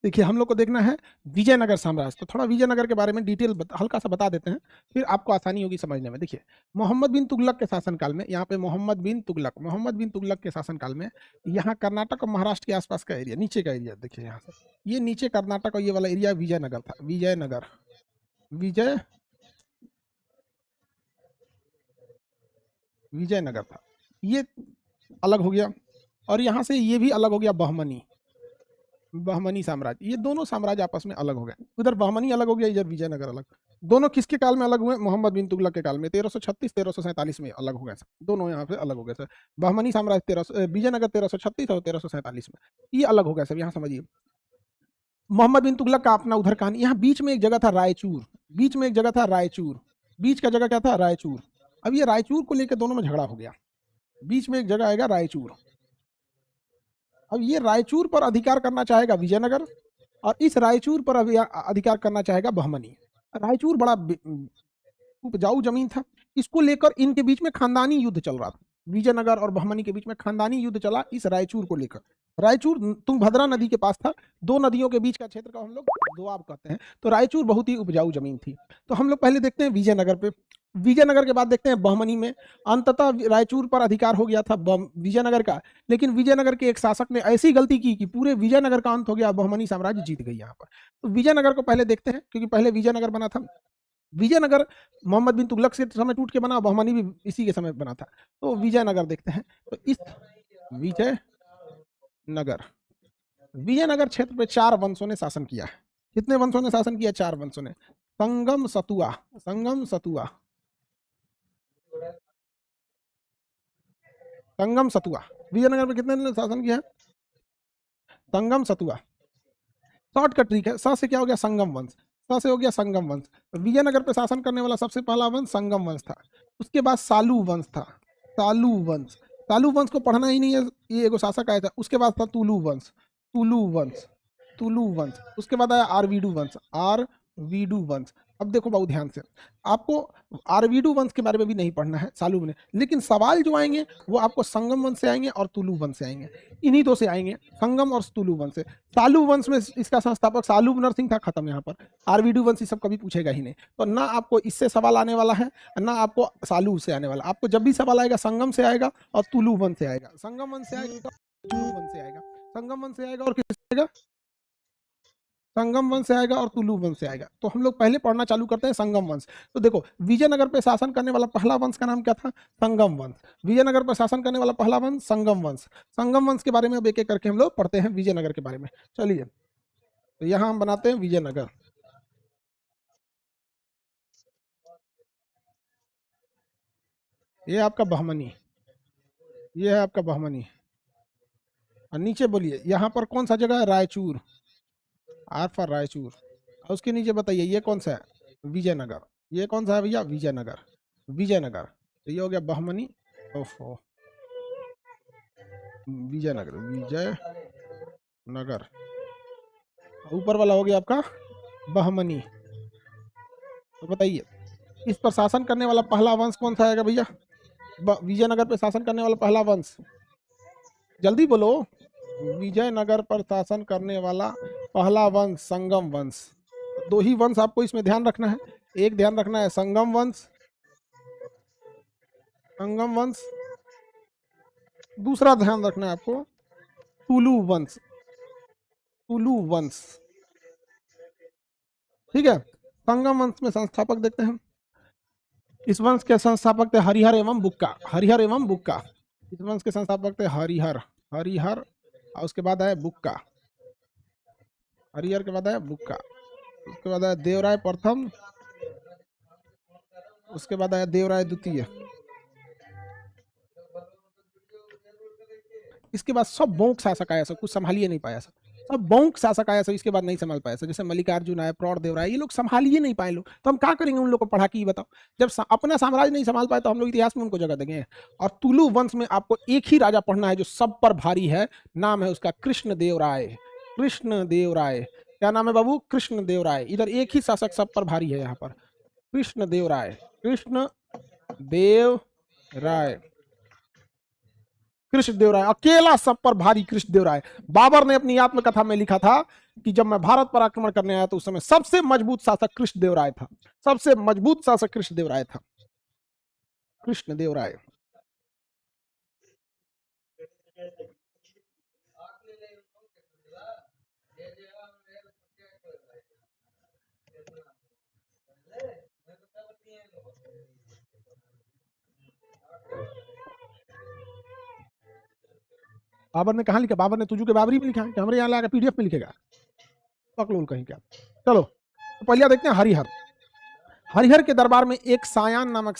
देखिए हम लोग को देखना है विजयनगर साम्राज्य। तो थोड़ा विजयनगर के बारे में डिटेल हल्का सा बता देते हैं, फिर आपको आसानी होगी समझने में। देखिए मोहम्मद बिन तुगलक के शासनकाल में, यहाँ पे मोहम्मद बिन तुगलक के शासनकाल में यहाँ कर्नाटक और महाराष्ट्र के आसपास का एरिया, नीचे का एरिया देखिए, यहाँ से ये नीचे कर्नाटक और ये वाला एरिया विजयनगर था। विजयनगर था, ये अलग हो गया। और यहाँ से ये भी अलग हो गया, बहमनी साम्राज्य। ये दोनों साम्राज्य आपस में अलग हो गए, उधर बहमनी अलग हो गया, इधर विजयनगर अलग। दोनों किसके काल में अलग हुए? मोहम्मद बिन तुगलक के काल में 1336 1347 में अलग हो गए सर। दोनों यहाँ पे अलग हो गए सर। बहमनी साम्राज्य विजयनगर 1336 और 1347 में ये अलग हो गए सब। यहाँ समझिए मोहम्मद बिन तुगलक का अपना उधर कहानी। यहाँ बीच में एक जगह था रायचूर, बीच का जगह क्या था? रायचूर। अब ये रायचूर को लेकर दोनों में झगड़ा हो गया। बीच में एक जगह आएगा रायचूर। अब ये रायचूर पर अधिकार करना चाहेगा विजयनगर, और इस रायचूर पर अधिकार करना चाहेगा बहमनी। रायचूर बड़ा उपजाऊ जमीन था, इसको लेकर इनके बीच में खानदानी युद्ध चल रहा था। विजयनगर और बहमनी के बीच में खानदानी युद्ध चला इस रायचूर को लेकर। रायचूर तुंगभद्रा नदी के पास था, दो नदियों के बीच का क्षेत्र का हम लोग दोआब कहते हैं। तो रायचूर बहुत ही उपजाऊ जमीन थी। तो हम लोग पहले देखते हैं विजयनगर पे, विजयनगर के बाद देखते हैं बहमनी में। अंततः रायचूर पर अधिकार हो गया था विजयनगर का, लेकिन विजयनगर के एक शासक ने ऐसी गलती की कि पूरे विजयनगर का अंत हो गया, बहमनी साम्राज्य जीत गई यहाँ पर। तो विजयनगर को पहले देखते हैं, क्योंकि पहले विजयनगर बना था। विजयनगर मोहम्मद बिन तुगलक से समय टूट के बना, बहमनी भी इसी के समय बना था। तो विजयनगर देखते हैं। तो इस विजयनगर क्षेत्र पे 4 वंशों ने शासन किया है। कितने वंशों ने शासन किया? 4 वंशों ने। संगम सतुआ विजयनगर में कितने ने शासन किया? संगम सतुआ। शॉर्टकट ट्रिक है, स से क्या हो गया? संगम वंश। स से हो गया संगम वंश। विजयनगर पे शासन करने वाला सबसे पहला वंश संगम वंश था। उसके बाद सालू वंश था। सालू वंश को पढ़ना ही नहीं है, ये एगो शासक आया था। उसके बाद था तुलु वंश। उसके बाद आया आरवीडू वंश। अब देखो बहुत ध्यान से, आपको आरवीडू वंश के बारे में भी नहीं पढ़ना है, सालू में, लेकिन सवाल जो आएंगे वो आपको संगम वंश से आएंगे और तुलु वंश से आएंगे। इन्हीं दो से आएंगे, संगम और तुलु वंश से। सालू वंश में इसका संस्थापक सालू नरसिंह था, खत्म। यहाँ पर आरवीडू वंश सब कभी पूछेगा ही नहीं। तो ना आपको इससे सवाल आने वाला है, ना आपको सालू से आने वाला। आपको जब भी सवाल आएगा संगम से आएगा और तुलु वंश से आएगा। संगम वंश से आएगा, तुलु वंश से आएगा। संगम वंश से आएगा और किससे आएगा? संगम वंश से आएगा और तुलु वंश से आएगा। तो हम लोग पहले पढ़ना चालू करते हैं संगम वंश। तो देखो विजयनगर पे शासन करने वाला पहला वंश का नाम क्या था? संगम वंश। विजयनगर पर शासन करने वाला पहला वंश संगम वंश। संगम वंश के बारे में अब एक एक करके हम लोग पढ़ते हैं विजयनगर के बारे में। चलिए, तो यहां हम बनाते हैं विजयनगर। ये आपका बहमनी, ये है आपका बहमनी। और नीचे बोलिए यहाँ पर कौन सा जगह है? Raichur, R for Raichur. और उसके नीचे बताइए ये कौन सा है? विजयनगर। ये कौन सा है भैया? विजयनगर। तो ये हो गया बहमनी। ओफो, विजयनगर। ऊपर वाला हो गया आपका बहमनी। तो बताइए इस पर शासन करने वाला पहला वंश कौन सा आएगा भैया? विजयनगर पर शासन करने वाला पहला वंश, जल्दी बोलो। विजयनगर पर शासन करने वाला पहला वंश संगम वंश। 2 ही वंश आपको इसमें ध्यान रखना है। एक ध्यान रखना है संगम वंश, दूसरा ध्यान रखना है आपको तुलु वंश। ठीक है। संगम वंश में संस्थापक देखते हैं। इस वंश के संस्थापक थे हरिहर एवं बुक्का। इस वंश के संस्थापक थे हरिहर, और उसके बाद आया बुक्का। हरिहर के बाद आया बुक्का। उसके बाद आया देवराय प्रथम, उसके बाद आया देवराय द्वितीय। इसके बाद सब बौक शासक आया, सब कुछ संभालिए नहीं पाया, सब बौक शासक आया, सब इसके बाद नहीं संभाल पाया। जैसे मल्लिकार्जुन आया, प्रौढ़ देवराय, ये लोग संभालिए नहीं पाए लोग। तो हम क्या करेंगे उन लोग को पढ़ा के? ये बताओ, जब अपना साम्राज्य नहीं संभाल पाए तो हम लोग इतिहास में उनको जगह देंगे। और तुलु वंश में आपको एक ही राजा पढ़ना है जो सब पर भारी है, नाम है उसका कृष्णदेव राय। क्या नाम है बाबू? कृष्णदेवराय। इधर एक ही शासक सब पर भारी है यहाँ पर, कृष्णदेवराय, कृष्णदेवराय, कृष्णदेवराय अकेला सब पर भारी, कृष्णदेवराय। बाबर ने अपनी आत्मकथा में लिखा था कि जब मैं भारत पर आक्रमण करने आया तो उस समय सबसे मजबूत शासक कृष्णदेवराय था, सबसे मजबूत शासक कृष्णदेवराय था, कृष्णदेवराय। बाबर ने कहा लिखा? बाबर ने तुझू के बाबरी में लिखा है कि हमारे यहाँ लाकर पीडीएफ में लिखेगा? पकलोल कहीं क्या। चलो तो पहले देखते हैं हरिहर। हरिहर के दरबार में एक सायान नामक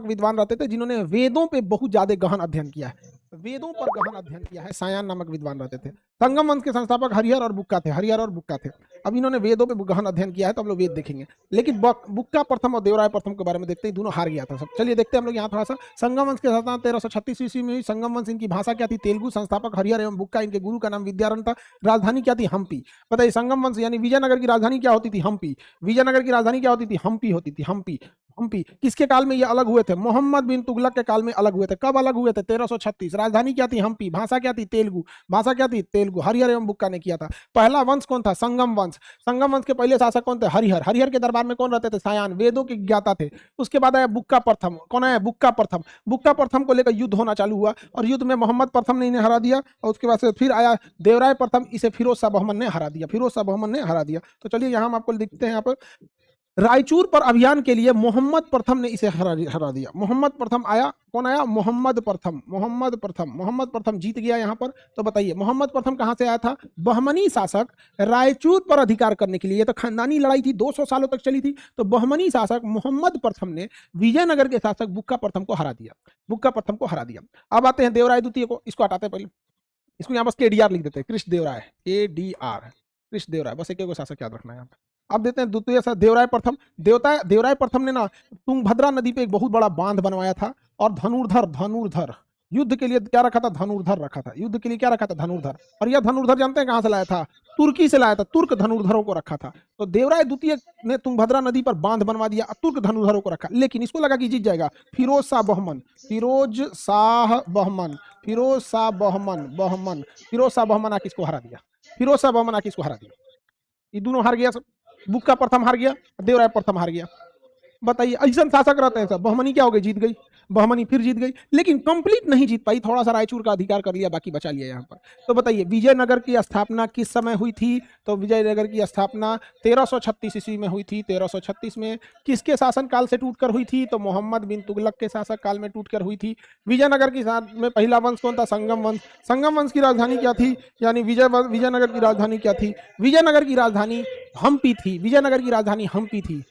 विद्वान रहते थे जिन्होंने वेदों पे बहुत ज्यादा गहन अध्ययन किया है, वेदों पर गहन अध्ययन किया है। सायान नामक विद्वान रहते थे। संगम वंश के संस्थापक हरिहर और बुक्का थे, हरिहर और बुक्का थे। अब इन्होंने वेदों पे गहन अध्ययन किया है तो हम लोग वेद देखेंगे, लेकिन बुक्का प्रथम और देवराय प्रथम के बारे में देखते हैं, दोनों हार गया था सब। चलिए देखते हैं हम लोग यहाँ थोड़ा सा। संगम वंश के स्थापना 1336 ईस्वी में हुई। संगम वंश, इनकी भाषा क्या थी? तेलुगु। संस्थापक हरिहर एवं बुक्का, इनके गुरु का नाम विद्यारण था। राजधानी क्या थी? हम्पी। बताइए संगम वंश यानी विजयनगर की राजधानी क्या होती थी? हम्पी। विजयनगर की राजधानी क्या होती थी? हम्पी होती थी, हम्पी। हम्पी किसके काल में ये अलग हुए थे? मोहम्मद बिन तुगलक के काल में अलग हुए थे। कब अलग हुए थे? 1336। राजधानी क्या थी? हम्पी। भाषा क्या थी? तेलुगु। भाषा क्या थी? तेलुगु। हरिहर एवं बुक्का ने किया था। पहला वंश कौन था? संगम वंश। संगम वंश के पहले शासक कौन थे? हरिहर। हरिहर के दरबार में कौन रहते थे? सायान, वेदों के ज्ञाता थे। उसके बाद आया बुक्का प्रथम। कौन आया? बुक्का प्रथम। बुक्का प्रथम को लेकर युद्ध होना चालू हुआ और युद्ध में मोहम्मद प्रथम ने इन्हें हरा दिया और उसके बाद से फिर आया देवराय प्रथम, इसे फिरोज शाह बहमन ने हरा दिया, फिरोज शाह बहमन ने हरा दिया। तो चलिए यहाँ हम आपको दिखते हैं यहाँ पर रायचूर पर अभियान के लिए मोहम्मद प्रथम ने इसे हरा दिया। मोहम्मद प्रथम आया। कौन आया? मोहम्मद प्रथम। मोहम्मद प्रथम, मोहम्मद प्रथम जीत गया यहाँ पर। तो बताइए मोहम्मद प्रथम कहां से आया था? बहमनी शासक रायचूर पर अधिकार करने के लिए, ये तो खानदानी लड़ाई थी, 200 सालों तक चली थी। तो बहमनी शासक मोहम्मद प्रथम ने विजयनगर के शासक बुक्का प्रथम को हरा दिया, बुक्का प्रथम को हरा दिया। अब आते हैं देवराय द्वितीय को, इसको हटाते हैं पहले, इसको यहाँ बस केडीआर लिख देते हैं, कृष्णदेवराय, केडीआर, कृष्णदेवराय, बस एक शासक याद रखना है यहाँ पे। अब देते हैं द्वितीय देवराय प्रथम। देवराय प्रथम ने ना तुंगभद्रा नदी पे एक बहुत बड़ा बांध बनवाया था और धनुर्धर युद्ध के लिए क्या रखा था? धनुर्धर रखा था। युद्ध के लिए क्या रखा था? धनुर्धर। और यह धनुर्धर जानते हैं कहां से लाया था? तुर्की से लाया था, तुर्क धनुर्धरों को रखा था। तो देवराय द्वितीय ने तुंगभद्रा नदी पर बांध बनवा दिया, तुर्क धनुर्धरों को रखा, लेकिन इसको लगा कि जीत जाएगा। फिरोज शाह बहमन, फिरोज शाह बहमन, फिरोज शाह बहमन, फिरोज शाह बहमन आके इसको हरा दिया, फिरोज शाह बहमन आके इसको हरा दिया। ये दोनों हार गया सब। बुक्का प्रथम हार गया, देवराय प्रथम हार गया। बताइए ऐसा शासक रहते हैं सब। बहमनी क्या हो गई? जीत गई, बहमनी फिर जीत गई, लेकिन कंप्लीट नहीं जीत पाई, थोड़ा सा रायचूर का अधिकार कर लिया, बाकी बचा लिया यहाँ पर। तो बताइए विजयनगर की स्थापना किस समय हुई थी? तो विजयनगर की स्थापना 1336 ईस्वी में हुई थी। 1336 में किसके शासन काल से टूटकर हुई थी? तो मोहम्मद बिन तुगलक के शासक काल में टूटकर हुई थी। विजयनगर की में पहला वंश कौन था? संगम वंश। संगम वंश की राजधानी क्या थी? यानी विजयनगर की राजधानी क्या थी? विजयनगर की राजधानी हम्पी थी, विजयनगर की राजधानी हम्पी थी,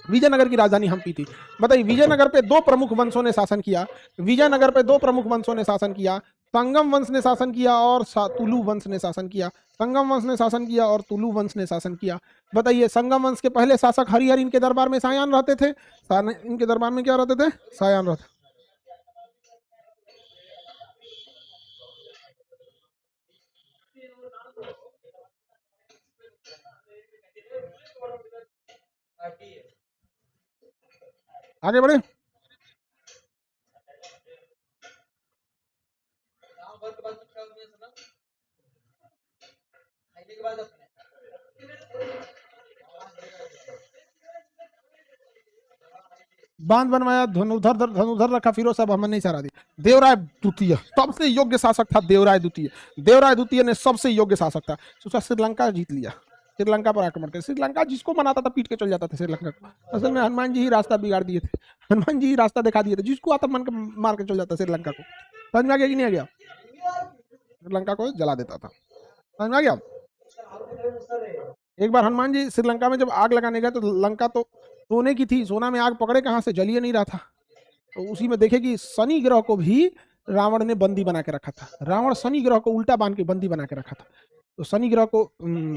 विजयनगर की राजधानी हम्पी थी। बताइए विजयनगर पे दो प्रमुख वंशों ने शासन किया, विजयनगर पे दो प्रमुख वंशों ने शासन किया, संगम वंश ने शासन किया और तुलु वंश ने शासन किया। संगम वंश ने शासन किया और तुलु वंश ने शासन किया। बताइए संगम वंश के पहले शासक हरिहर, इनके दरबार में सायान रहते थे। इनके दरबार में क्या रहते थे? सायान रहते। आगे बढ़े। बांध बनवाया, धनुर्धर रखा, फिरोज शाह बहमन ने सहारा दिया। देवराय द्वितीय सबसे योग्य शासक था। देवराय द्वितीय, देवराय द्वितीय ने सबसे योग्य शासक था। सोचा श्रीलंका जीत लिया, श्रीलंका पर आक्रमण कर, श्रीलंका जिसको मनाता था पीट के चल जाता था श्रीलंका को। असल में हनुमान जी ही रास्ता बिगाड़ दिए थे, हनुमान जी ही रास्ता दिखा दिए थे, जिसको आता मन मार के चल जाता श्रीलंका को। समझ में आ गया कि नहीं आ गया? श्रीलंका को जला देता था। समझ में आ गया? एक बार हनुमान जी श्रीलंका में जब आग लगाने गए तो लंका तो सोने की थी, सोना में आग पकड़े कहां से? जलिए नहीं रहा था। तो उसी में देखे कि शनि ग्रह को भी रावण ने बंदी बना के रखा था। रावण शनि ग्रह को उल्टा बांध के बंदी बना के रखा था। तो शनि ग्रह को,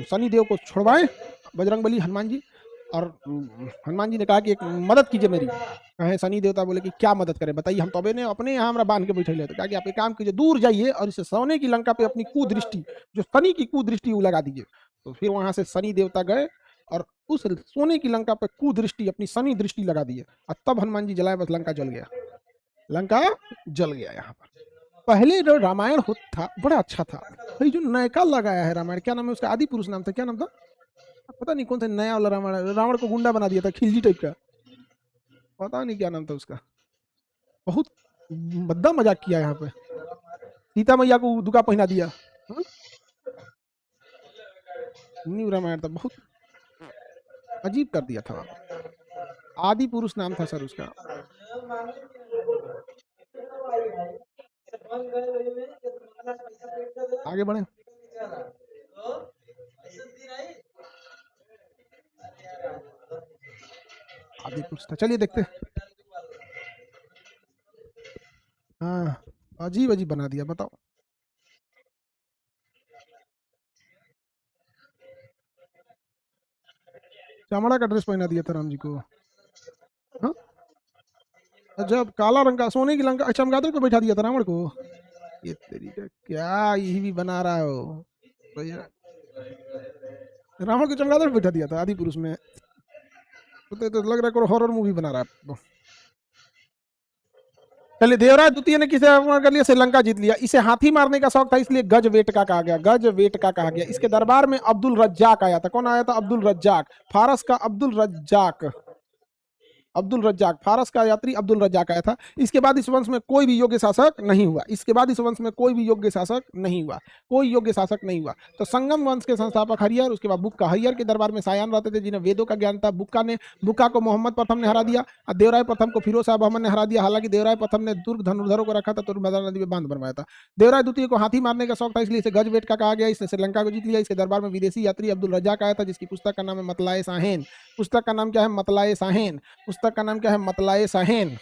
शनि देव को छुड़वाए बजरंगबली हनुमान जी और हनुमान जी ने कहा कि एक मदद कीजिए मेरी। कहे शनि देवता बोले कि क्या मदद करें बताइए, हम तो अपने यहाँ हमरा बांध के बैठे लेते। कहा कि आप एक काम कीजिए, दूर जाइए और इसे सोने की लंका पे अपनी कुदृष्टि, जो शनि की कुदृष्टि वो लगा दीजिए। तो फिर वहां से शनि देवता गए और उस सोने की लंका पे कुदृष्टि, अपनी शनि दृष्टि लगा दिए, और तब हनुमान जी जलाए, बस लंका जल गया। लंका जल गया। यहाँ पर पहले जो रामायण था बड़ा अच्छा था। भाई जो नयका लगाया है रामायण, क्या नाम है उसका, आदि पुरुष नाम था, क्या नाम था पता नहीं, कौन सा नया वाला रावण, रावण को गुंडा बना दिया था, खिलजी टाइप का, पता नहीं क्या नाम था उसका। बहुत बद्दा मजाक किया यहाँ पे, सीता मैया को दुका पहना दिया। हाँ? न्यू रामायण था, बहुत अजीब कर दिया था। आदि पुरुष नाम था सर उसका। आगे बढ़े। आदि पुरुष था, चलिए देखते। हाँ, अजीब अजीब बना दिया, बताओ। चमड़ा का ड्रेस पहना दिया था राम जी को। हाँ? जब काला रंग का सोने की लंका चमगादड़ पे बैठा दिया था रावण को। ये तेरी का क्या, यही भी बना रहा हो भैया। रावण को चमगादड़ पे बैठा दिया था आदि पुरुष में। तो लग रहा है कोई हॉरर मूवी बना रहा है। चलिए, देवराज द्वितीय ने किसे अपमान कर लिया, श्रीलंका जीत लिया। इसे हाथी मारने का शौक था, इसलिए गज वेटका कहा गया, गज वेटका कहा गया। इसके दरबार में अब्दुल रज्जाक आया था। कौन आया था? अब्दुल रज्जाक, फारस का अब्दुल रज्जाक। अब्दुल रज्जाक, फारस का यात्री अब्दुल रज्जाक आया था। इसके बाद इस वंश में कोई भी योग्य शासक नहीं हुआ। इसके बाद इस वंश में कोई भी योग्य शासक नहीं हुआ। कोई योग्य शासक नहीं हुआ। तो संगम वंश के संस्थापक हरिहर, उसके बाद बुक्का। हरिहर के दरबार में सायान रहते थे, जिन्हें वेदों का ज्ञान था। बुक्का को मोहम्मद प्रथम ने हरा दिया और देवराय प्रथम को फिरोज शाह बहमन ने हरा दिया। हालांकि देवराय प्रथम ने दुर्ग धनुर्धरों को रखा था, तुर्भद्रा नदी में बांध बनवाया था। देवराय द्वितीय को हाथी मारने का शौक था, इसलिए इसे गजवेट का कहा गया। इसने श्रीलंका को जीत लिया। इसके दरबार में विदेशी यात्री अब्दुल रज्जाक आया था, जिसकी पुस्तक का नाम है मतलाए साहेन। पुस्तक का नाम क्या है? मतलाए साहेन। पुस्तक का नाम क्या है? मतलाए साहेन।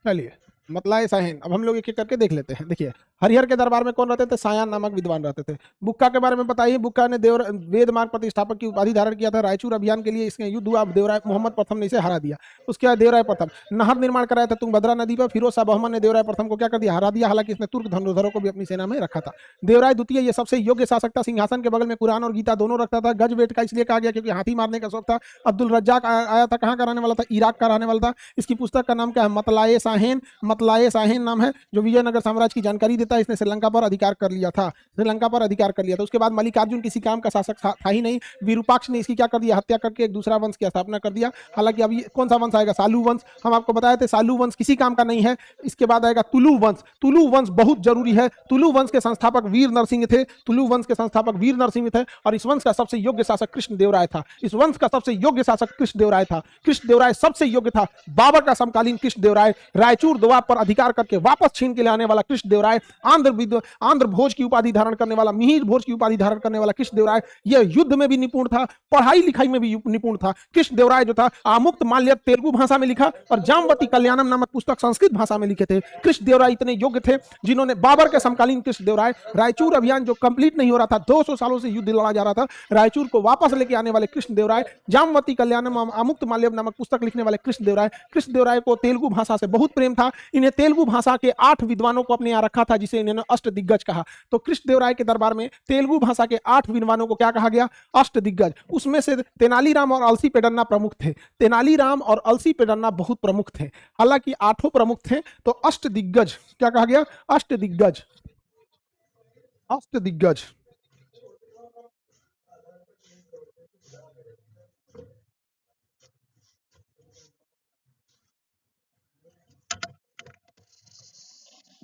चलिए, मतलाए साहिन, अब हम लोग एक एक करके देख लेते हैं। देखिए, हरिहर के दरबार में कौन रहते थे? सायान नामक विद्वान रहते थे। बुक्का के बारे में बताइए। बुक्का ने वेद मार्ग प्रतिष्ठापक की उपाधि धारण किया था। रायचूर अभियान के लिए इसके युद्ध हुआ, देवराय मोहम्मद प्रथम ने इसे हरा दिया। उसके बाद देवराय प्रथम नहर निर्माण कराया था तुंगभद्रा नदी पर। फिरोज शाह बहमन ने देवराय प्रथम को क्या कर दिया? हरा दिया। हालांकि इसने तुर्क धनुर्धरों को भी अपनी सेना में रखा था। देवराय द्वितीय ये सबसे योग्य शासक था। सिंहासन के बगल में कुरान और गीता दोनों रखता था। गजवेट का इसलिए कहा गया क्योंकि हाथी मारने का शौक था। अब्दुल रज्जाक आया था, कहाँ का रहने वाला था? इराक का रहने वाला था। इसकी पुस्तक का नाम क्या है? मतलाए साहेन। मतलाए साहेन नाम है, जो विजयनगर साम्राज्य की जानकारी देता है। इसने श्रीलंका पर अधिकार कर लिया था। श्रीलंका पर अधिकार कर लिया था। उसके बाद मल्लिकार्जुन किसी काम का शासक था ही नहीं। विरूपाक्ष ने इसकी क्या कर दिया? हत्या करके एक दूसरा वंश की स्थापना कर दिया। हालांकि अभी कौन सा वंश आएगा? सालू वंश। हम आपको बताए थे सालू वंश किसी काम का नहीं है। इसके बाद आएगा तुलु वंश। तुलु वंश बहुत जरूरी है। तुलु वंश के संस्थापक वीर नरसिंह थे। तुलु वंश के संस्थापक वीर नरसिंह थे, और इस वंश का सबसे योग्य शासक कृष्णदेवराय था। इस वंश का सबसे योग्य शासक कृष्णदेवराय था। कृष्णदेवराय सबसे योग्य था। बाबर का समकालीन कृष्णदेवराय, रायचूर दोआब पर अधिकार करके वापस छीन के लाने वाला कृष्णदेवराय, आंध्र भोज की उपाधि धारण करने वाला, मिहिर भोज की उपाधि धारण करने वाला कृष्णदेवराय, यह युद्ध में भी निपुण था, पढ़ाई लिखाई में भी निपुण था। कृष्णदेवराय जो था, आमुक्त माल्य तेलुगु भाषा में लिखा और जामवती कल्याणम नामक पुस्तक संस्कृत भाषा में लिखे थे। कृष्णदेवराय इतने योग्य थे जिन्होंने बाबर के समकालीन कृष्णदेवराय, रायचूर अभियान जो कंप्लीट नहीं हो रहा था, 200 सालों से युद्ध लड़ा जा रहा था, रायचूर को वापस लेके आने वाले कृष्णदेवराय, जामवती कल्याणम आमुक्त माल्य नामक पुस्तक लिखने वाले कृष्णदेवराय। कृष्णदेवराय को तेलुगु भाषा से बहुत प्रेम था। इन्हें तेलुगु भाषा के 8 विद्वानों को अपने यहाँ रखा था, जिसे इन्होंने अष्ट दिग्गज कहा। तो कृष्णदेवराय के दरबार में तेलुगु भाषा के 8 विद्वानों को क्या कहा गया? अष्ट दिग्गज। उसमें से तेनालीराम और अलसी पेडन्ना प्रमुख थे। तेनालीराम और अलसी पेडन्ना बहुत प्रमुख थे। हालांकि 8 प्रमुख थे, तो अष्ट दिग्गज क्या कहा गया? अष्ट दिग्गज। अष्ट दिग्गज।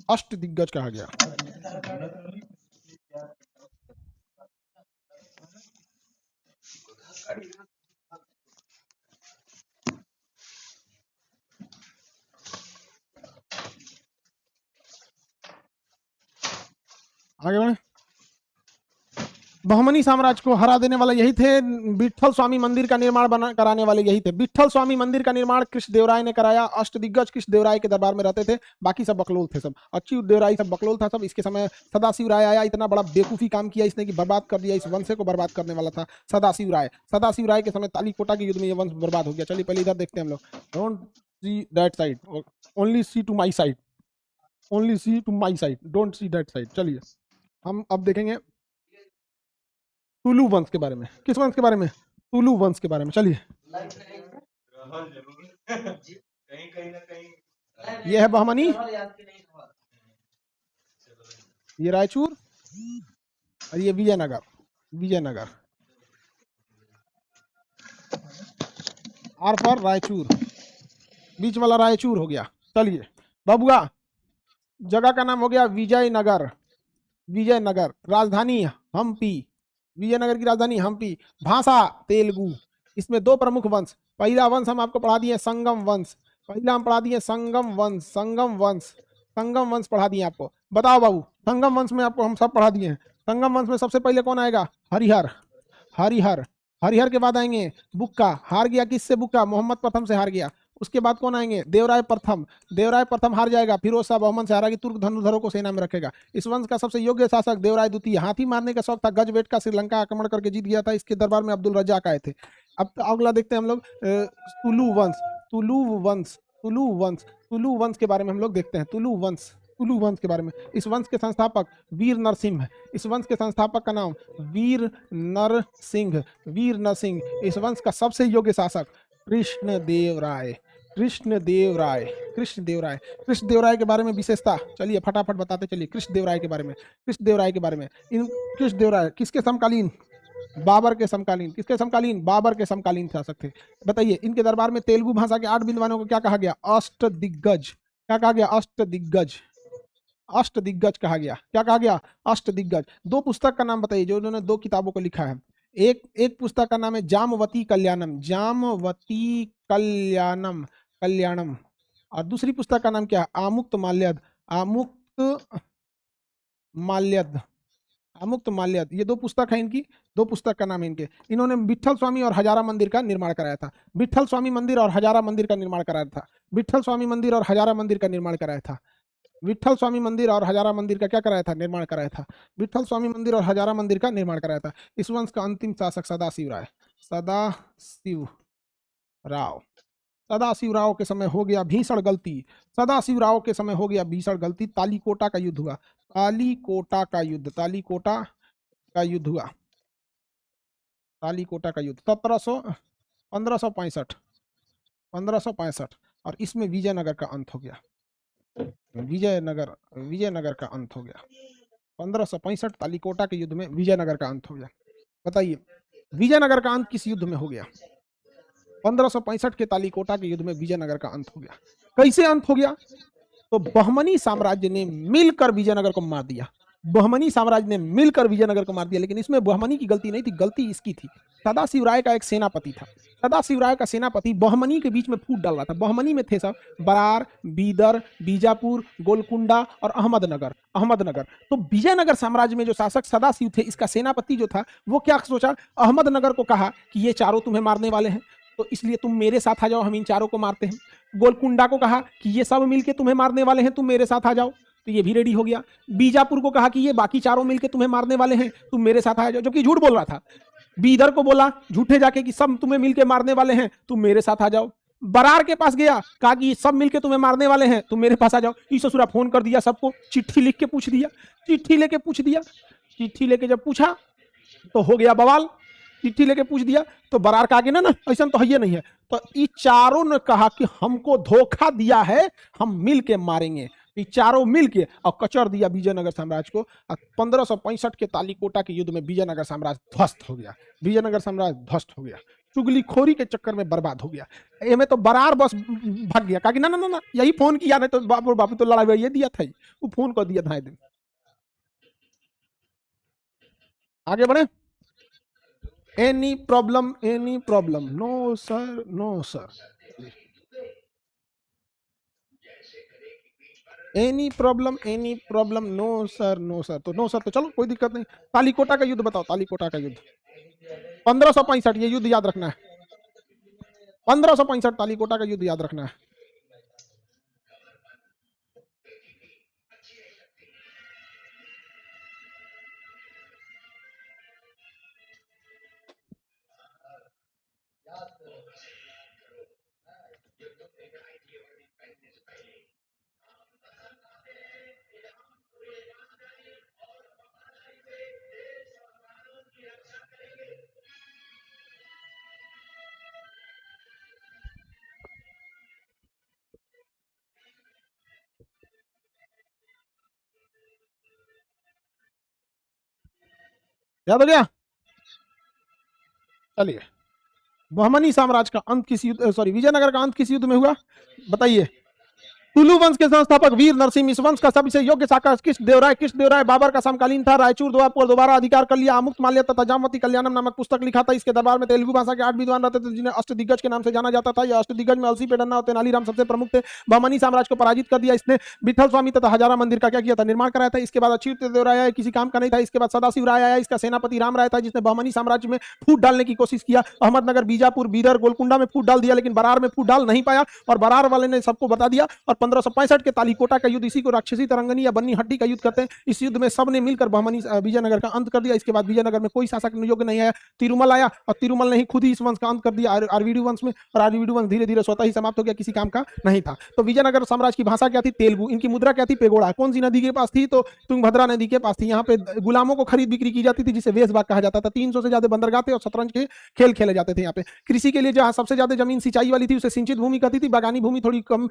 अष्ट दिग्गज कहा गया। आगे बढ़े। बहमनी साम्राज्य को हरा देने वाले यही थे। विठल स्वामी मंदिर का निर्माण कराने वाले यही थे। विठल स्वामी मंदिर का निर्माण कृष्णदेवराय ने कराया। अष्टदिग्गज कृष्णदेवराय के दरबार में रहते थे, बाकी सब बकलोल थे सब। अच्युतदेवराय सब बकलोल था सब। इसके समय सदाशिव राय आया, इतना बड़ा बेवकूफी काम किया इसने कि बर्बाद कर दिया, इस वंश को बर्बाद करने वाला था सदाशिव राय। सदाशिव राय के समय तालीकोटा के युद्ध में ये वंश बर्बाद हो गया। चलिए पहले इधर देखते हैं हम लोग। Don't see that side, only see to my side, only see to my side, don't see that side. चलिए हम अब देखेंगे तुलु वंश के बारे में। किस वंश के बारे में? तुलु वंश के बारे में। चलिए ये है बहमनी, ये रायचूर और ये विजयनगर। विजयनगर आर पर रायचूर, बीच वाला रायचूर हो गया। चलिए बबुआ, जगह का नाम हो गया विजयनगर। विजयनगर, राजधानी हम्पी। विजयनगर की राजधानी हम्पी। भाषा तेलुगु। इसमें दो प्रमुख वंश। पहला वंश हम आपको पढ़ा दिए संगम वंश। पहला हम पढ़ा दिए संगम वंश। संगम वंश, संगम वंश पढ़ा दिए आपको। बताओ बाबू, संगम वंश में आपको हम सब पढ़ा दिए हैं। संगम वंश में सबसे पहले कौन आएगा? हरिहर। हरिहर, हरिहर के बाद आएंगे बुक्का। हार गया किससे? बुक्का मोहम्मद प्रथम से हार गया। उसके बाद कौन आएंगे? देवराय प्रथम। देवराय प्रथम हार जाएगा, फिरोज शाह बहमन से हारा कि तुर्क धनुधरों को सेना में रखेगा। इस वंश का सबसे योग्य शासक देवराय द्वितीय। हाथी मारने का शौक था, गजवेट का श्रीलंका आक्रमण करके जीत गया था। इसके दरबार में अब्दुल रज्जाक आए थे। अब अगला देखते हैं हम लोग तुलु वंश। तुलु वंश, तुलु वंश, तुलु वंश के बारे में हम लोग देखते हैं। तुलु वंश, तुलु वंश के बारे में। इस वंश के संस्थापक वीर नरसिंह। इस वंश के संस्थापक का नाम वीर नरसिंह। वीर नरसिंह। इस वंश का सबसे योग्य शासक कृष्णदेवराय। कृष्णदेवराय, कृष्णदेवराय। कृष्णदेवराय के बारे में विशेषता चलिए फटाफट बताते चलिए। कृष्णदेवराय के बारे में, कृष्णदेवराय के बारे में। इन कृष्णदेवराय किसके समकालीन? बाबर के समकालीन। किसके समकालीन? बाबर के समकालीन शासक थे। बताइए, इनके दरबार में तेलुगु भाषा के 8 विद्वानों को क्या कहा गया? अष्टदिग्गज। क्या कहा गया? अष्टदिग्गज। अष्टदिग्गज कहा गया। क्या कहा गया? अष्टदिग्गज। दो पुस्तक का नाम बताइए जो उन्होंने दो किताबों को लिखा है। एक पुस्तक का नाम है जामवती कल्याणम। जामवती कल्याणम, कल्याणम। और दूसरी पुस्तक का नाम क्या है? आमुक्त माल्यद। आमुक्त माल्यद, आमुक्त माल्यद। ये दो पुस्तक है इनकी। दो पुस्तक का नाम है इनके। इन्होंने विठल स्वामी और हजारा मंदिर का निर्माण कराया था। विठल स्वामी मंदिर और हजारा मंदिर का निर्माण कराया था। विठल स्वामी मंदिर और हजारा मंदिर का निर्माण कराया था। विठल स्वामी मंदिर और हजारा मंदिर का क्या कराया था? निर्माण कराया था। विठल स्वामी मंदिर और हजारा मंदिर का निर्माण कराया था। इस वंश का अंतिम शासक सदाशिव राय। सदाशिव राव। सदाशिव राव के समय हो गया भीषण गलती। सदाशिव राव के समय हो गया भीषण गलती। तालीकोटा का युद्ध हुआ। तालीकोटा का युद्ध, तालीकोटा का युद्ध हुआ। तालीकोटा का युद्ध 1565, 1565। और इसमें विजयनगर का अंत हो गया। विजयनगर, विजयनगर का अंत हो गया। 1565 तालीकोटा के युद्ध में विजयनगर का अंत हो गया। बताइए विजयनगर का अंत किस युद्ध में हो गया? 1565 के तालीकोटा के युद्ध में विजयनगर का अंत हो गया। कैसे अंत हो गया? तो बहमनी साम्राज्य ने मिलकर विजयनगर को मार दिया। बहमनी साम्राज्य ने मिलकर विजयनगर को मार दिया। लेकिन इसमें बहमनी की गलती नहीं थी, गलती इसकी थी। सदाशिव राय का एक सेनापति था। सदाशिव राय का सेनापति बहमनी के बीच में फूट डाल रहा था। बहमनी में थे सब बरार, बीदर, बीजापुर, गोलकुंडा और अहमदनगर। अहमदनगर तो विजयनगर साम्राज्य में जो शासक सदाशिव थे, इसका सेनापति जो था वो क्या सोचा? अहमदनगर को कहा कि ये चारों तुम्हें मारने वाले हैं, तो इसलिए तुम मेरे साथ आ जाओ, हम इन चारों को मारते हैं। गोलकुंडा को कहा कि ये सब मिलके तुम्हें मारने वाले हैं, तुम मेरे साथ आ जाओ, तो ये भी रेडी हो गया। बीजापुर को कहा कि ये बाकी चारों मिलके तुम्हें मारने वाले हैं, तुम मेरे साथ आ जाओ, जबकि झूठ बोल रहा था। बीदर को बोला झूठे जाके कि सब तुम्हें मिलके मारने वाले हैं, तुम मेरे साथ आ जाओ। बरार के पास गया, कहा कि सब मिलके तुम्हें मारने वाले हैं, तुम मेरे पास आ जाओ। ई ससुरा फोन कर दिया सबको, चिट्ठी लिख के पूछ दिया। चिट्ठी लेके पूछ दिया। चिट्ठी लेके जब पूछा तो हो गया बवाल। चिट्ठी लेके पूछ दिया तो बरार का आगे ना ऐसा तो है नहीं है। तो ये चारों ने कहा कि हमको धोखा दिया है, हम मिल के मारेंगे। ये चारों मिल के और कचर दिया विजयनगर साम्राज्य को। 1565 के तालीकोटा के युद्ध में विजयनगर साम्राज्य ध्वस्त हो गया। विजयनगर साम्राज्य ध्वस्त हो गया, चुगलीखोरी के चक्कर में बर्बाद हो गया। एमे तो बरार बस भाग गया, कहा कि ना ना ना यही फोन किया, नहीं तो बापू बापू तो लड़ाई ये दिया था, वो फोन कर दिया था। दिन आगे बढ़े। Any problem, any problem? No sir, no sir. Any problem, no sir, no sir, तो नो सर, तो चलो कोई दिक्कत नहीं। तालीकोटा का युद्ध बताओ, तालीकोटा का युद्ध 1565, ये युद्ध याद रखना है। 1565 तालीकोटा का युद्ध याद रखना है। याद हो गया? चलिए, बहमनी साम्राज्य का अंत किस युद्ध, सॉरी, विजयनगर का अंत किस युद्ध में हुआ बताइए? तुलु वंश के संस्थापक वीर नरसिंह, इस वंश का सबसे योग्य शाखा कृष्णदेवराय बाबर का समकालीन था। रायचूर पर दोबारा अधिकार कर लिया। अमुक्त माल्य तथा जामवती कल्याणम नामक पुस्तक लिखा था। इसके दरबार में तेलुगु भाषा के 8 विद्वान रहते थे, जिन्हें अष्टदिग्गज के नाम से जाना जाता था। यह अष्टदिग्गज में अलसी पेडन्ना और तेनालीराम सबसे प्रमुख थे। बहमनी साम्राज्य को पराजित कर दिया इसने। विठल स्वामी तथा हजारा मंदिर का क्या किया था? निर्माण कराया था। इसके बाद अच्युत देवराय आया, किसी काम का नहीं था। इसके बाद सदाशिव राय आया, इसका सेनापति राम राय था, जिसने बहमनी साम्राज्य में फूट डालने की कोशिश किया। अहमदनगर, बीजापुर, बीदर, गोलकुंडा में फूट डाल दिया, लेकिन बरार में फूट डाल नहीं पाया, और बरार वाले ने सबको बता दिया। और 1565 के तालीकोटा का युद्ध, इसी को राक्षसी तरंगनी या बन्नी हड्डी का युद्ध कहते हैं। इस युद्ध में सबने मिलकर बहमनी विजयनगर का अंत कर दिया। इसके बाद विजयनगर में कोई शासक योग्य नहीं आया। तिरुमल आया, और तिरुमल ने ही खुद ही इस वंश का अंत कर दिया, आरवीडू वंश में। और आरवीडू वंश धीरे धीरे स्वतः ही समाप्त हो गया, किसी काम का नहीं था। तो विजयनगर साम्राज्य की भाषा क्या थी? तेलुगु। इनकी मुद्रा क्या थी? पेगोड़ा। कौन सी नदी के पास थी? तो तुंगभद्रा नदी के पास थी। यहाँ पे गुलामों को खरीद बिक्री की जाती थी, जिसे वेशबाग कहा जाता था। 300 से ज्यादा बंदरगाह थे और शतरंज के खेल खेले जाते थे यहाँ पे। कृषि के लिए जहाँ सबसे ज्यादा जमीन सिंचाई वाली थी, उसे सिंचित भूमि कहती थी। बागानी भूमि थोड़ी कम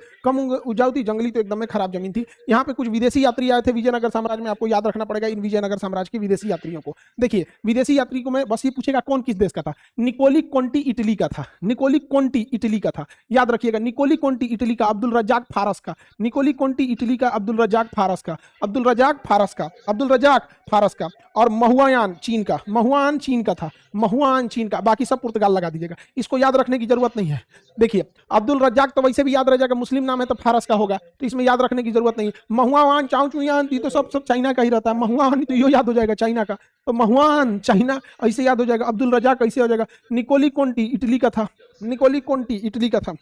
उपजाऊ थी। जंगली तो एकदम में खराब जमीन थी। यहाँ पे कुछ विदेशी यात्री आए थे विजयनगर साम्राज्य में। आपको याद रखना पड़ेगा इन विजयनगर साम्राज्य के विदेशी यात्रियों को। देखिए, विदेशी यात्री को मैं बस ये पूछेगा कौन किस देश का था? निकोली कोंटी इटली का था। निकोली कोंटी इटली का था, याद रखिएगा। निकोली कोंटी इटली का। अब्दुल रज्जाक फारस का। निकोली कोंटी इटली का, अब्दुल रज्जाक फारस का। अब्दुल रज्जाक फारस का, अब्दुल रज्जाक फारस का। और महुआन चीन का। महुआन चीन का था। महुआन चीन का। बाकी सब पुर्तगाल लगा दीजिएगा, इसको याद रखने की जरूरत नहीं है। देखिए, अब्दुल रज्जाक तो वैसे भी याद रह जाएगा, मुस्लिम नाम है तो फारस का होगा, तो इसमें याद रखने की जरूरत नहीं। महुआन, चाउचुयान, ये तो सब चाइना का ही रहता है। महुआन तो यो याद हो जाएगा चाइना का, तो महुआन चाइना ऐसे याद हो जाएगा। अब्दुल रज्जाक कैसे हो जाएगा? निकोली कोंटी इटली का था। निकोली कोंटी इटली का था।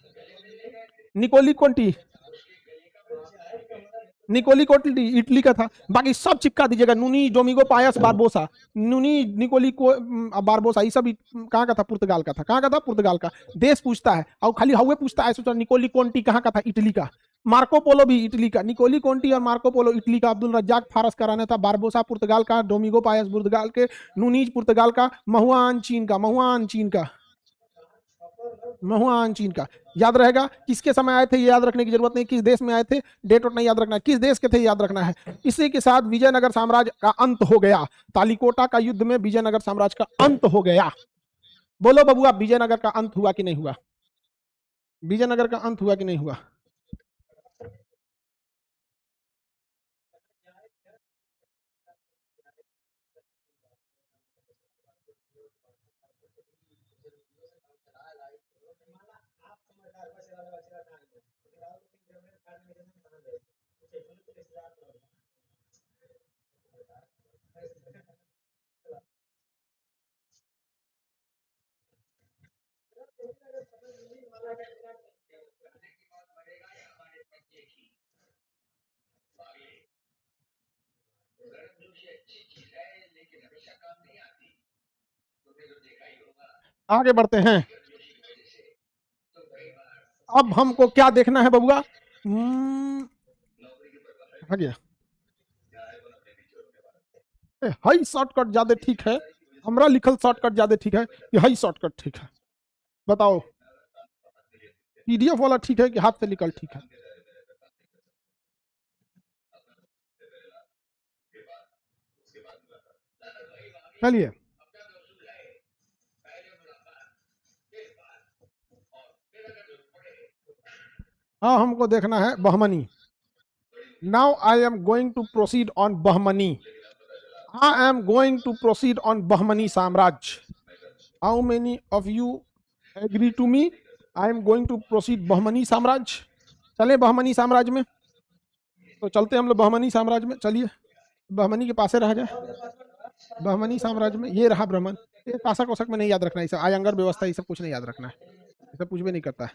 निकोली कोंटी, निकोली कोंटी इटली का था। बाकी सब चिपका दीजिएगा। नूनी डोमिगो पायस बारबोसा, नूनी निकोली को बारबोसा, ये सब कहाँ का था? पुर्तगाल का था। कहाँ का था? पुर्तगाल का। देश पूछता है और खाली हवे पूछता है, सोचा निकोली कोंटी कहाँ का था? इटली का। मार्को पोलो भी इटली का। निकोली कोंटी और मार्को पोलो इटली का। अब्दुल रज्जाक फारस का रहना था। बारबोसा पुर्तगाल का। डोमिगो पायस पुर्तगाल के। नूनीज पुर्तगाल का। महुआन चीन का। महुआन चीन का। महुआन चीन का। याद रहेगा। किसके समय आए थे ये याद रखने की जरूरत नहीं, किस देश में आए थे डेट वोट नहीं याद रखना है, किस देश के थे याद रखना है। इसी के साथ विजयनगर साम्राज्य का अंत हो गया। तालीकोटा का युद्ध में विजयनगर साम्राज्य का अंत हो गया। बोलो बबुआ, विजयनगर का अंत हुआ कि नहीं हुआ? विजयनगर का अंत हुआ कि नहीं हुआ? आगे बढ़ते हैं। अब हमको क्या देखना है बबुआ? आ गया। हाई शॉर्टकट ज्यादा ठीक है, हमरा लिखल शॉर्टकट ज्यादा ठीक है कि हाई शॉर्टकट ठीक है? बताओ, पीडीएफ वाला ठीक है कि हाथ से निकल ठीक है? चलिए, हाँ, हमको देखना है Bahmani. Now I am going to proceed on Bahmani. I am going to proceed on Bahmani साम्राज्य। How many of you agree to me? I am going to proceed Bahmani साम्राज्य। चले बहमनी साम्राज्य में। तो चलते हम लोग बहमनी साम्राज्य में, चलिए बहमनी के पास रह जाए। बहमनी साम्राज्य में ये रहा ब्राह्मण। ये शासक वसक में नहीं याद रखना है, इसे आयंगर व्यवस्था ये सब कुछ नहीं याद रखना है, ये सब कुछ भी नहीं करता है।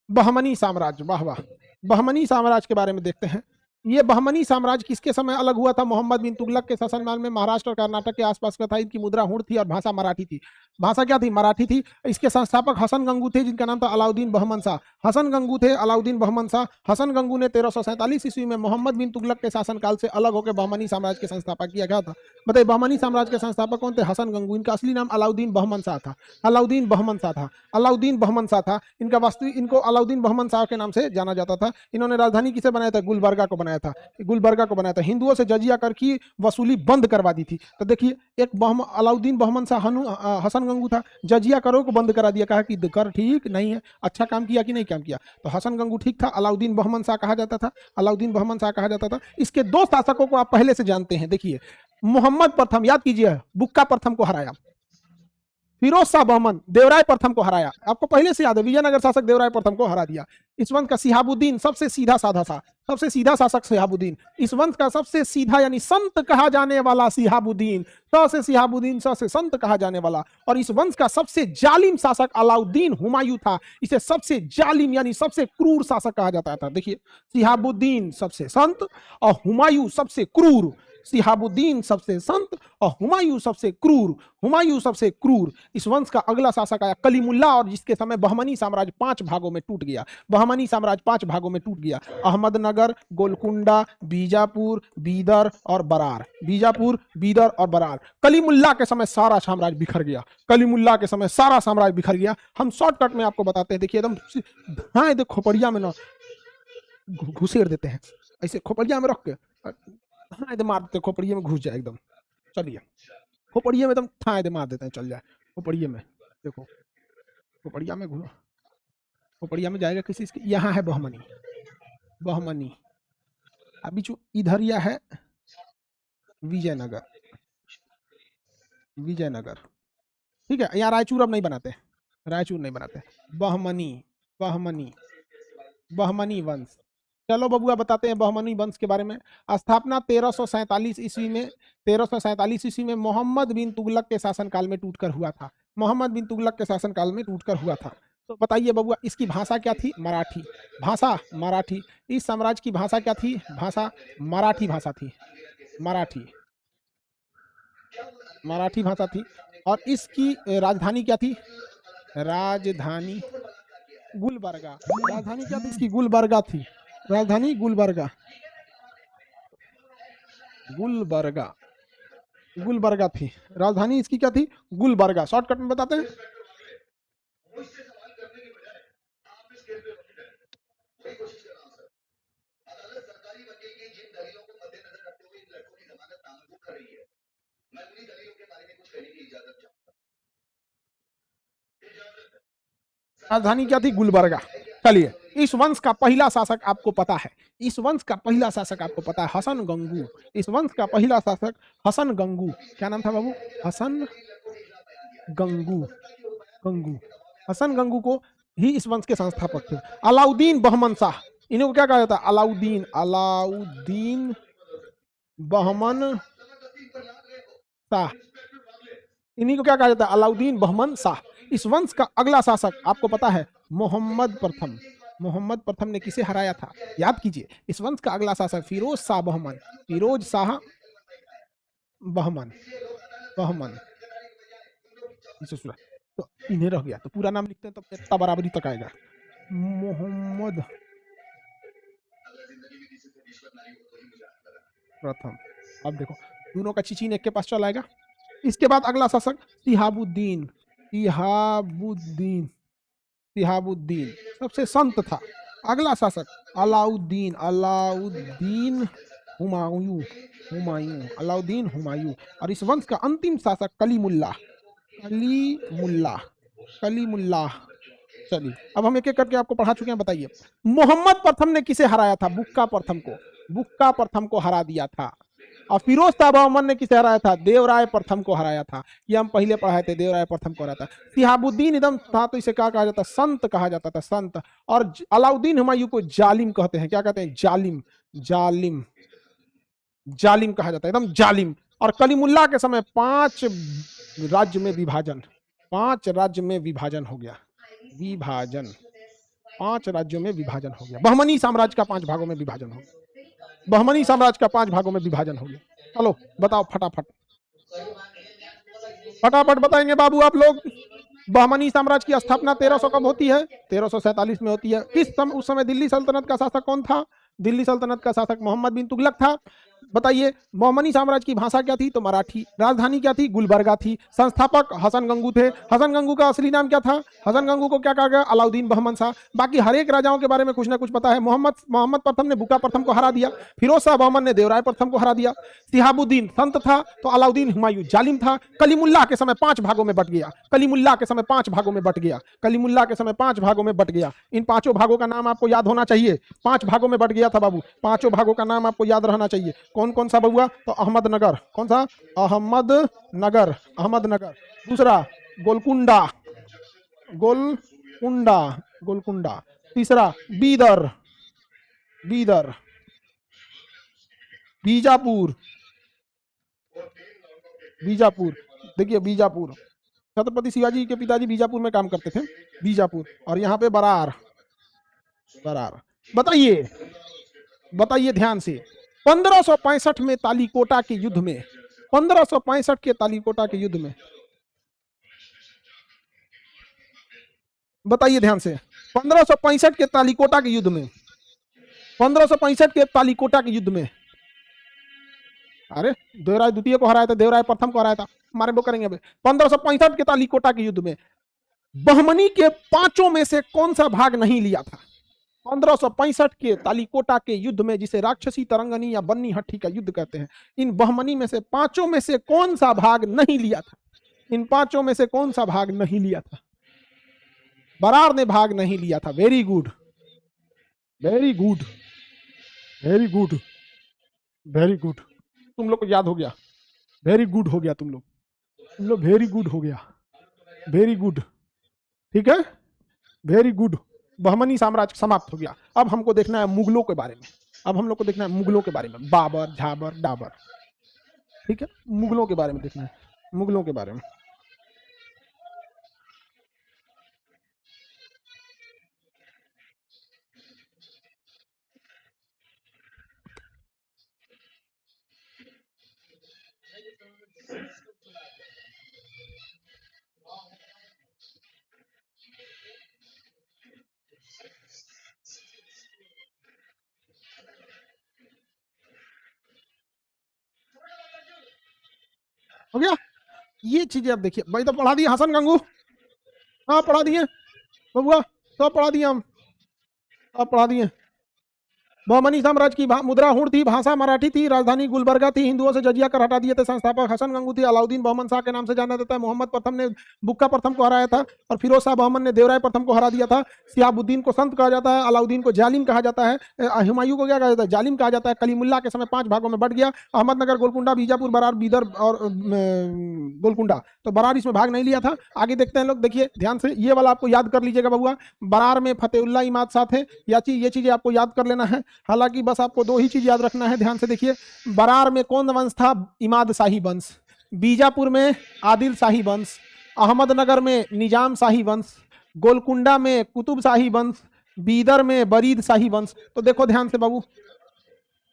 बहमनी साम्राज्य, वाह वाह। बहमनी साम्राज्य के बारे में देखते हैं। ये बहमनी साम्राज्य किसके समय अलग हुआ था? मोहम्मद बिन तुगलक के शासनकाल में। महाराष्ट्र और कर्नाटक के आसपास का था। इनकी मुद्रा हुण थी और भाषा मराठी थी। भाषा क्या थी? मराठी थी। इसके संस्थापक हसन गंगू थे, जिनका नाम था अलाउद्दीन बहमन शाह। हसन गंगू थे, अलाउद्दीन बहमन शाह। हसन गंगू ने 1347 ईस्वी में मोहम्मद बिन तुगलक के शासनकाल से अलग होकर बहमनी साम्राज्य के संस्थापक किया गया था। बताइए बहमनी साम्राज्य के संस्थापक कौन थे? हसन गंगू। इनका असली नाम अलाउद्दीन बहमन शाह था। अलाउद्दीन बहमन शाह था। अलाउद्दीन बहमन शाह था। इनका वास्तविक, इनको अलाउद्दीन बहमन शाह के नाम से जाना जाता था। इन्होंने राजधानी किसे बनाया था? गुलबर्गा को बनाया था। गुलबर्गा को बनाया था। हिंदुओं से जजिया कर की वसूली बंद करवा दी थी। तो देखिए एक अलाउद्दीन बहमन शाह हसन गंगू था, जजिया करों को बंद करा दिया, कहा कि कर ठीक नहीं है। अच्छा काम किया कि नहीं काम किया? तो हसन गंगू ठीक था, अलाउद्दीन बहमन शाह कहा जाता था। अलाउद्दीन बहमन शाह कहा जाता था। इसके दो शासकों को आप पहले से जानते हैं। देखिए मोहम्मद प्रथम, याद कीजिए, बुक्का प्रथम को हराया। फिरोज शाह बहमन देवराय प्रथम को हराया। आपको पहले से याद है, विजयनगर शासक देवराय प्रथम को हरा दिया। इस वंश का सिहाबुद्दीन सबसे सीधा साधा था, सबसे सीधा शासक सिहाबुद्दीन। इस वंश का सबसे सीधा यानी संत कहा जाने वाला सिहाबुद्दीन, से सिहाबुद्दीन, से संत कहा जाने वाला। और इस वंश का सबसे जालिम शासक अलाउद्दीन हुमायूं था। इसे सबसे जालिम यानी सबसे क्रूर शासक कहा जाता था। देखिए सिहाबुद्दीन सबसे संत और हुमायूं सबसे क्रूर। सिहाबुद्दीन सबसे संत और हुमायूं सबसे क्रूर। हुमायूं सबसे क्रूर। इस वंश का अगला शासक आया कलीमुल्ला, और जिसके समय बहमनी साम्राज्य 5 भागों में टूट गया। बहमनी साम्राज्य 5 भागों में टूट गया। अहमदनगर, गोलकुंडा, बीजापुर, बीदर और बरार। बीजापुर, बीदर और बरार। कलीमुल्ला के समय सारा साम्राज्य बिखर गया। कलीमुल्ला के समय सारा साम्राज्य बिखर गया। हम शॉर्टकट में आपको बताते हैं। देखिए एकदम हाँ, खोपड़िया में ना घुसेड़ देते हैं, ऐसे खोपड़िया में रख के हाँ दे मार देते, खोपड़िए में घुस जाए एकदम। चलिए खोपड़िए में एकदम हाँ दे मार देते हैं, चल जाए खोपड़िए में। देखो खोपड़िया में घुस, खोपड़िया में जाएगा किसी इसके। यहाँ है बहमनी। बहमनी अभी जो इधर यह है विजयनगर। विजयनगर ठीक है। यहाँ रायचूर अब नहीं बनाते, रायचूर नहीं बनाते। बहमनी, बहमनी, बहमनी वंश। चलो बबुआ बताते हैं बहमनी वंश के बारे में। स्थापना 1347 ईस्वी में। 1347 ईस्वी में मोहम्मद बिन तुगलक के शासनकाल में टूटकर हुआ था। मोहम्मद बिन तुगलक के शासनकाल में टूटकर हुआ था। तो बताइए बबुआ इसकी भाषा क्या थी? मराठी। भाषा मराठी। इस साम्राज्य की भाषा क्या थी? भाषा मराठी भाषा थी। मराठी, मराठी भाषा थी। और इसकी राजधानी क्या थी? राजधानी गुलबर्गा। राजधानी क्या थी इसकी? गुलबर्गा थी। राजधानी गुलबर्गा। गुलबर्गा, गुलबर्गा थी राजधानी इसकी। क्या थी? गुलबर्गा। शॉर्टकट में बताते हैं। राजधानी क्या थी? गुलबर्गा। चलिए इस वंश का पहला शासक आपको पता है। इस वंश का पहला शासक आपको पता है हसन गंगू। इस वंश का पहला शासक हसन गंगू। क्या नाम था बाबू? हसन गंगू। गंगू, हसन गंगू को ही इस वंश के संस्थापक थे। अलाउद्दीन बहमन शाह, इन्हें को क्या कहा जाता है? अलाउद्दीन, अलाउद्दीन बहमन शाह, इन्हीं को क्या कहा जाता है? अलाउद्दीन बहमन शाह। इस वंश का अगला शासक आपको पता है मोहम्मद प्रथम। मोहम्मद प्रथम ने किसे हराया था? याद कीजिए। इस वंश का अगला शासक फिरोज शाह बहमन। फिरोज शाह बहमन, बहमन। तो इन्हें रह गया, तो पूरा नाम लिखते हैं तो इतना बराबरी तक आएगा। मोहम्मद प्रथम। अब देखो दोनों का चिचिन एक के पास चला आएगा। इसके बाद अगला शासक सिहाबुद्दीन। सिहाबुद्दीन, सिहाबुद्दीन सबसे संत था। अगला शासक अलाउद्दीन। अलाउद्दीन हुमायूं। हुमायूं, अलाउद्दीन हुमायूं। और इस वंश का अंतिम शासक कलीमुल्लाह। कलीमुल्लाह, कलीमुल्लाह। चलिए अब हम एक एक करके आपको पढ़ा चुके हैं। बताइए मोहम्मद प्रथम ने किसे हराया था? बुक्का प्रथम को। बुक्का प्रथम को हरा दिया था। और फिरोज शाह बहमन ने किसे हराया था? देवराय प्रथम को हराया था। ये हम पहले पढ़ाए थे, देवराय प्रथम को हराया था। शिहाबुद्दीन इदम था तो इसे क्या कहा जाता? संत कहा जाता था, संत। और अलाउद्दीन हुमायूं को जालिम कहते हैं। क्या कहते हैं? जालिम, जालिम, जालिम कहा जाता है, एकदम जालिम। और कलीमुल्लाह के समय 5 राज्य में विभाजन, 5 राज्य में विभाजन हो गया, विभाजन, 5 राज्यों में विभाजन हो गया। बहमनी साम्राज्य का 5 भागों में विभाजन हो गया, बहमनी साम्राज्य का 5 भागों में विभाजन हो गया। चलो बताओ फटाफट, फटाफट बताएंगे बाबू आप लोग। बहमनी साम्राज्य की स्थापना 1300 कब होती है? 1347 में होती है। उस समय दिल्ली सल्तनत का शासक कौन था? दिल्ली सल्तनत का शासक मोहम्मद बिन तुगलक था। बताइए बहमनी साम्राज्य की भाषा क्या थी? तो मराठी। राजधानी क्या थी? गुलबर्गा थी। संस्थापक हसन गंगू थे। हसन गंगू का असली नाम क्या था? हसन गंगू को क्या कहा गया? अलाउद्दीन बहमन शाह। बाकी हर एक राजाओं के बारे में कुछ ना कुछ पता है। मोहम्मद प्रथम ने बुका प्रथम को हरा दिया, फिरोज शाह बहमन ने देवराय प्रथम को हरा दिया। शिहाबुद्दीन संत था, तो अलाउद्दीन हुमायूं जालिम था। कलीमुल्लाह के समय 5 भागों में बट गया, कलीमुल्लाह के समय 5 भागों में बट गया, कलीमुल्लाह के समय 5 भागों में बट गया। इन 5 भागों का नाम आपको याद होना चाहिए। 5 भागों में बट गया था बाबू, 5 भागों का नाम आपको याद रहना चाहिए। कौन कौन सा बबुआ? तो अहमदनगर। कौन सा? अहमदनगर, अहमदनगर। दूसरा गोलकुंडा, गोलकुंडा, गोलकुंडा। तीसरा बीदर, बीदर। बीजापुर, बीजापुर। देखिए बीजापुर, छत्रपति शिवाजी के पिताजी बीजापुर में काम करते थे, बीजापुर। और यहाँ पे बरार, बरार। बताइए, बताइए ध्यान से, 1565 में तालीकोटा के युद्ध में, 1565 के तालीकोटा के युद्ध में, बताइए ध्यान से, 1565 के तालीकोटा के युद्ध में, 1565 के तालीकोटा के युद्ध में, अरे देवराय द्वितीय को हराया था, देवराय प्रथम को हराया था, हमारे वो करेंगे। 1565 के तालीकोटा के युद्ध में बहमनी के 5 में से कौन सा भाग नहीं लिया था? 1565 के तालीकोटा के युद्ध में, जिसे राक्षसी तरंगनी या बन्नी हट्टी का युद्ध कहते हैं, इन बहमनी में से 5 में से कौन सा भाग नहीं लिया था? इन 5 में से कौन सा भाग नहीं लिया था? बरार ने भाग नहीं लिया था। Very good, very good, very good, very good. तुम लोग को याद हो गया, वेरी गुड हो गया, तुम लोग वेरी गुड हो गया, वेरी गुड, ठीक है, वेरी गुड। बहमनी साम्राज्य समाप्त हो गया। अब हमको देखना है मुगलों के बारे में, अब हम लोग को देखना है मुगलों के बारे में, बाबर, झाबर, डाबर, ठीक है, मुगलों के बारे में देखना है, मुगलों के बारे में। हो गया, ये चीजें आप देखिए भाई। तो पढ़ा दिए हसन गंगू, हाँ पढ़ा दिए बबुआ, तो पढ़ा दिए हम, अब पढ़ा दिए। बहमनी साम्राज्य की मुद्रा हुण थी, भाषा मराठी थी, राजधानी गुलबर्गा थी, हिंदुओं से जजिया कर हटा दिए थे। संस्थापक हसन गंगू थे। अलाउद्दीन बहमन शाह के नाम से जाना जाता है। मोहम्मद प्रथम ने बुक्का प्रथम को हराया था, और फिरोज शाह बहमन ने देवराय प्रथम को हरा दिया था। शिहाबुद्दीन को संत कहा जाता है, अलाउद्दीन को जालिम कहा जाता है, हुमायूं को क्या कहा जाता है? जालिम कहा जाता है। कलीमुल्लाह के समय 5 भागों में बट गया। अहमदनगर, गोलकुंडा, बीजापुर, बरार, बीदर और गोलकुंडा। तो बरार इसमें भाग नहीं लिया था। आगे देखते हैं लोग, देखिए ध्यान से, ये वाला आपको याद कर लीजिएगा बबुआ। बरार में फतेहुल्लाह इमाद शाह थे, ये चीजें आपको याद कर लेना है। हालांकि बस आपको 2 ही चीज याद रखना है, ध्यान से देखिए। बरार में कौन वंश था? इमाद शाही वंश। बीजापुर में आदिल शाही वंश। अहमदनगर में निजाम शाही वंश। गोलकुंडा में कुतुब शाही वंश। बीदर में बरीद शाही वंश। तो देखो ध्यान से बाबू,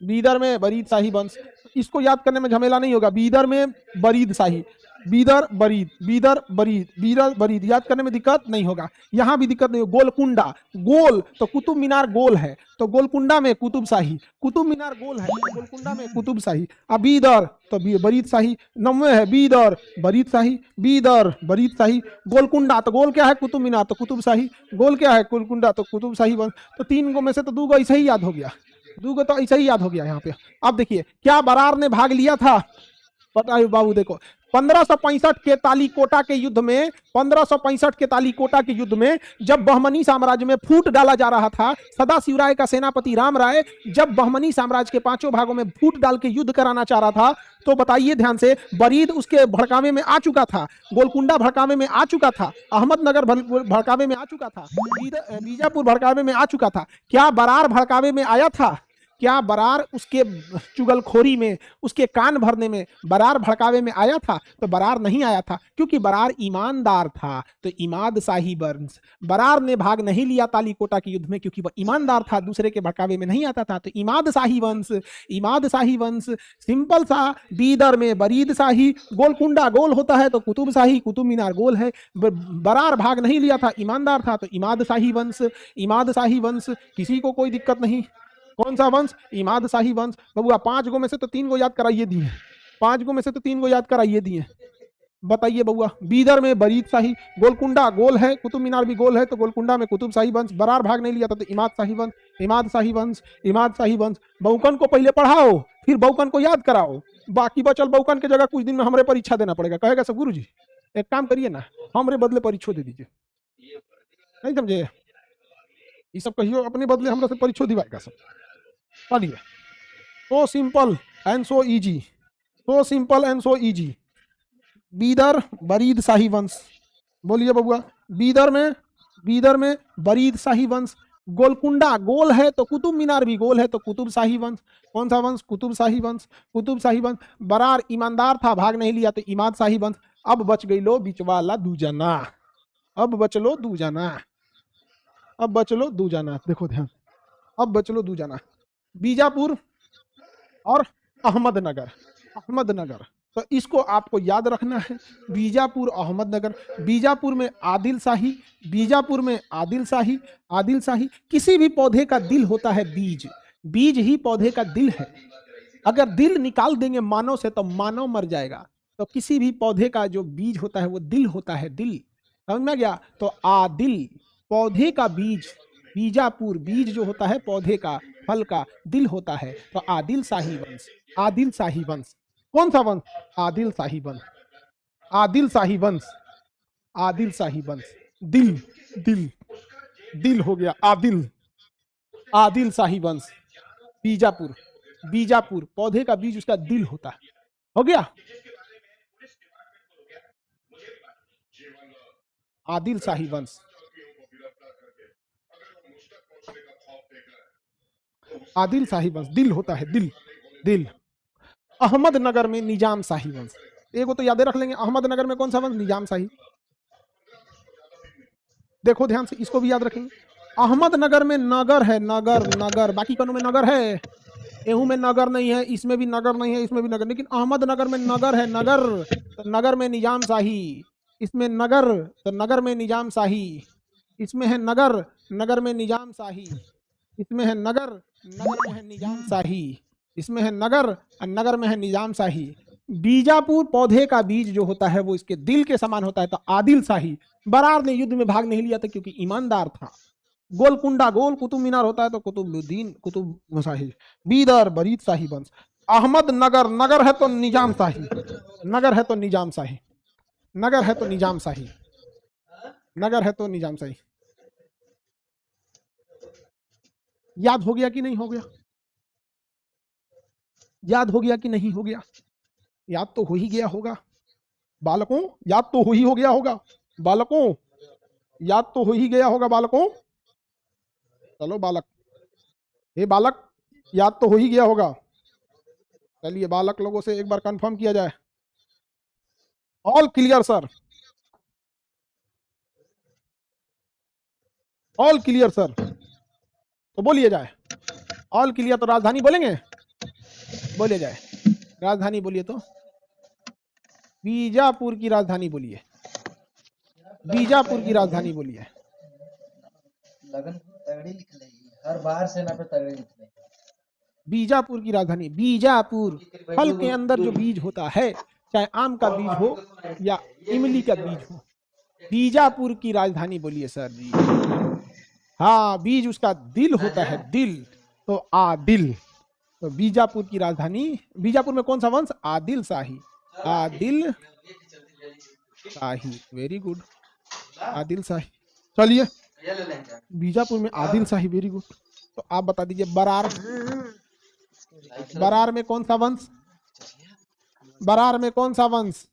बीदर में बरीद शाही वंश, इसको याद करने में झमेला नहीं होगा। बीदर में बरीद शाही, बीदर बरीद, बीदर बरीद, बीदर बरीद, याद करने में दिक्कत नहीं होगा। यहां भी दिक्कत नहीं होगा। गोलकुंडा, गोल तो कुतुब मीनार गोल है, तो गोलकुंडा में कुतुब शाही, कुतुब मीनार गोल है, गोलकुंडा में कुतुब शाही। अब बीदर तो बरीद शाही, 9वें है बीदर बरीद शाही, बीदर बरीद शाही। गोलकुंडा तो गोल क्या है? कुतुब मीनार, तो कुतुब शाही। गोल क्या है? गोलकुंडा, तो कुतुब शाही वंश। तो 3 गो में से तो 2 गो ऐसे ही याद हो गया, 2 गो तो ऐसे ही याद हो गया यहाँ पे। अब देखिए, क्या बरार ने भाग लिया था? बताइए बाबू, देखो 1565 के तालीकोटा के युद्ध में, 1565 के तालीकोटा के युद्ध में जब बहमनी साम्राज्य में फूट डाला जा रहा था, सदाशिवराय का सेनापति राम राय जब बहमनी साम्राज्य के पांचों भागों में फूट डाल के युद्ध कराना चाह रहा था, तो बताइए ध्यान से, बरीद उसके भड़कावे में आ चुका था, गोलकुंडा भड़कावे में आ चुका था, अहमदनगर भड़कावे में आ चुका था, बीजापुर भड़कावे में आ चुका था। क्या बरार भड़कावे में आया था? क्या बरार उसके चुगलखोरी में, उसके कान भरने में बरार भड़कावे में आया था? तो बरार नहीं आया था, क्योंकि बरार ईमानदार था। तो इमाद शाही वंश, बरार ने भाग नहीं लिया तालीकोटा के युद्ध में, क्योंकि वह ईमानदार था, दूसरे के भड़कावे में नहीं आता था। तो इमाद शाही वंश, इमाद शाही वंश सिंपल सा, बीदर में बरीद शाही, गोलकुंडा गोल होता है तो कुतुब शाही, कुतुब मीनार गोल है। बरार भाग नहीं लिया था, ईमानदार था, तो इमाद शाही वंश, इमाद शाही वंश, किसी को कोई दिक्कत नहीं। कौन सा वंश? इमाद शाही वंश। बबुआ 5 गो में से तो 3 गो याद कराइए दिए, 5 गो में से तो 3 गो याद कराइए दिए। बताइए बबुआ, बीदर में बरीद शाही, गोलकुंडा गोल है, कुतुब मीनार भी गोल है, तो गोलकुंडा में कुतुब शाही वंश, बरार भाग नहीं लिया था तो इमाद शाही वंश, इमाद शाही वंश, इमाद शाही वंश। बौकन को पहले पढ़ाओ, फिर बौकन को याद कराओ, बाकी बचल बौकन के जगह कुछ दिन में हमारे परीक्षा देना पड़ेगा। कहेगा सब गुरु जी एक काम करिए ना, हमारे बदले परीक्षा दे दीजिए, नहीं समझे? ये सब कहियो अपने बदले हमरा से परीक्षा दिवाएगा सब। पढ़िए, so simple and so easy, so simple and so easy. Bidar Barid Shahi वंश, बोलिए बबुआ, बीदर में बरीद शाही वंश, गोलकुंडा गोल है तो कुतुब मीनार भी गोल है, तो कुतुब शाही वंश। कौन सा वंश? कुतुब शाही वंश, कुतुब शाही वंश। बरार ईमानदार था, भाग नहीं लिया, तो इमाद शाही वंश। अब बच गई लो बिचवाला दूजना, अब बचलो दूजना, अब बचलो दूजना। देखो ध्यान, अब बचलो दूजना। बीजापुर और अहमदनगर, अहमदनगर, तो इसको आपको याद रखना है। बीजापुर अहमदनगर, बीजापुर में आदिल शाही, बीजापुर में आदिल शाही, आदिल शाही। किसी भी पौधे का दिल होता है बीज, बीज ही पौधे का दिल है। अगर दिल निकाल देंगे मानव से तो मानव मर जाएगा। तो किसी भी पौधे का जो बीज होता है वो दिल होता है, दिल। समझ में गया? तो आदिल पौधे का बीज, बीजापुर बीज जो होता है पौधे का, फल का, दिल होता है। तो आदिल शाही वंश, आदिल शाही वंश। कौन सा वंश? आदिल शाही वंश, आदिल शाही वंश, आदिल शाही वंश। दिल, दिल, दिल हो गया आदिल, आदिल शाही वंश। बीजापुर, बीजापुर पौधे का बीज उसका दिल होता है। हो गया? आदिल शाही वंश, आदिल शाही वंश, दिल होता है, दिल, दिल। अहमदनगर में निजाम शाही वंश, एगो तो याद रख लेंगे। अहमदनगर में कौन सा वंश? निजाम शाही। देखो ध्यान से, इसको भी याद रखेंगे। अहमदनगर में नगर है, नगर, नगर। बाकी कौनों में नगर है? एहू में नगर नहीं है, इसमें भी नगर नहीं है, इसमें भी नगर, लेकिन अहमदनगर में नगर है, नगर। तो नगर में निजाम शाही, इसमें नगर, तो नगर में निजाम शाही। इसमें है नगर, नगर में निजाम शाही। इसमें है नगर, नगर में है निजाम शाही। इसमें है नगर, नगर में है निजाम शाही। बीजापुर पौधे का बीज जो होता है वो इसके दिल के समान होता है, तो आदिल शाही। बरार ने युद्ध में भाग नहीं लिया था क्योंकि ईमानदार था। गोलकुंडा गोल, कुतुब मीनार होता है तो कुतुबुद्दीन, कुतुब शाही। बीदर बरीद शाही वंश। अहमद नगर, नगर है तो निजाम शाही, नगर है तो निजाम शाही, नगर है तो निजाम शाही, नगर है तो निजाम शाही। याद हो गया कि नहीं हो गया? याद हो गया कि नहीं हो गया? याद तो हो ही गया होगा बालकों, याद तो हो ही हो गया होगा बालकों, याद तो हो ही गया होगा बालकों। चलो बालक, हे बालक, याद तो हो ही गया होगा। चलिए बालक लोगों से एक बार कंफर्म किया जाए। All clear sir, all clear sir, तो बोलिए जाए। ऑल क्लियर तो राजधानी बोलेंगे, बोलिए जाए। राजधानी बोलिए तो बीजापुर की राजधानी बोलिए, बीजापुर की राजधानी बोलिए। लगन तगड़ी लिख ले, हर बार से ना पे तगड़ी लिख ले। बीजापुर की राजधानी, बीजापुर। फल के अंदर जो बीज होता है, चाहे आम का बीज हो या इमली का बीज हो, बीजापुर की राजधानी बोलिए सर जी। हाँ, बीज उसका दिल होता है, दिल, तो आदिल। तो बीजापुर की राजधानी, बीजापुर में कौन सा वंश? आदिल शाही। आदिल शाही, वेरी गुड, आदिल शाही। चलिए, बीजापुर में आदिल शाही, वेरी गुड। तो आप बता दीजिए बरार, बरार में कौन सा वंश, बरार में कौन सा वंश?